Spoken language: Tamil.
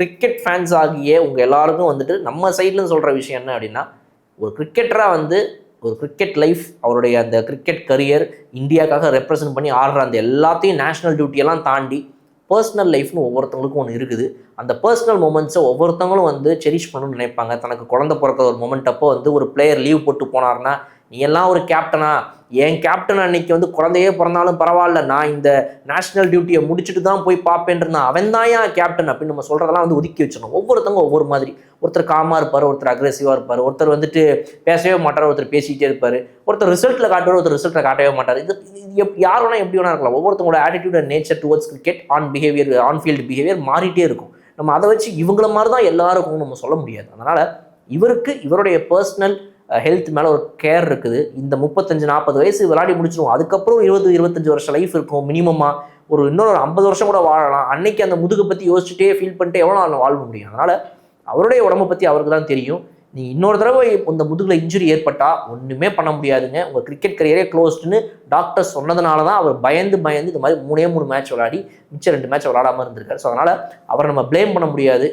கிரிக்கெட் ஃபேன்ஸ் ஆகிய உங்கள் எல்லாருக்கும் வந்துட்டு நம்ம சைட்லன்னு சொல்கிற விஷயம் என்ன அப்படின்னா, ஒரு கிரிக்கெட்டராக வந்து ஒரு கிரிக்கெட் லைஃப், அவருடைய அந்த கிரிக்கெட் கரியர், இந்தியாவுக்காக ரெப்ரசன்ட் பண்ணி ஆடுற அந்த எல்லாத்தையும் நேஷனல் டியூட்டியெல்லாம் தாண்டி பர்சனல் லைஃப்னு ஒவ்வொருத்தவங்களுக்கும் ஒன்று இருக்குது. அந்த பர்சனல் மூமெண்ட்ஸை ஒவ்வொருத்தவங்களும் வந்து செரிஷ் பண்ணணும்னு நினைப்பாங்க. தனக்கு குழந்தை பிறக்கிற ஒரு மூமெண்ட் அப்போ வந்து ஒரு பிளேயர் லீவ் போட்டு போனார்னா, நீ எல்லாம் ஒரு கேப்டனா, என் கேப்டன் அன்னைக்கு வந்து குழந்தையே பிறந்தாலும் பரவாயில்ல, நான் இந்த நேஷனல் டியூட்டியை முடிச்சுட்டு தான் போய் பார்ப்பேன்றான், அவன் தான் ஏன் கேப்டன் அப்படின்னு நம்ம சொல்கிறதெல்லாம் வந்து ஒதுக்கி வச்சிடணும். ஒவ்வொருத்தவங்க ஒவ்வொரு மாதிரி. ஒருத்தர் காமாக இருப்பார், ஒருத்தர் அக்ரெசிவாக இருப்பார், ஒருத்தர் வந்துட்டு பேசவே மாட்டார், ஒருத்தர் பேசிக்கிட்டே இருப்பார், ஒருத்தர் ரிசல்ட்டில் காட்டுவார், ஒருத்தர் ரிசல்ட்டில் காட்டவே மாட்டார். இது யார் வேணால் எப்படி வேணா இருக்கலாம். ஒவ்வொருத்தவங்களோட attitude and nature towards cricket on field behaviour மாறிட்டே இருக்கும். நம்ம அதை வச்சு இவங்கள மாதிரி தான் எல்லாருக்கும் நம்ம சொல்ல முடியாது. அதனால் இவருக்கு இவருடைய பர்சனல் ஹெல்த் மேலே ஒரு கேர் இருக்குது. இந்த 35-40 வயசு விளையாடி முடிச்சிருவோம், அதுக்கப்புறம் 20-25 வருஷம் லைஃப் இருக்கும் மினிமமாக. இன்னொரு 50 வருஷம் கூட வாழலாம். அன்னைக்கு அந்த முதுகை பற்றி யோசிச்சுட்டே ஃபீல் பண்ணிட்டு எவ்வளோ நாள் வாழ முடியும்? அதனால் அவருடைய உடம்பை பற்றி அவருக்கு தான் தெரியும். நீ இன்னொரு தடவை இந்த முதுகில் இன்ஜுரி ஏற்பட்டால் ஒன்றுமே பண்ண முடியாதுங்க. உங்கள் கிரிக்கெட் கரியரே க்ளோஸ்டுன்னு டாக்டர் சொன்னதுனால தான் அவர் பயந்து இந்த மாதிரி 3 மேட்ச் விளையாடி மிச்சம் 2 மேட்ச் விளையாடாமல் இருந்திருக்காரு. ஸோ அதனால் அவரை நம்ம ப்ளேம் பண்ண முடியாது.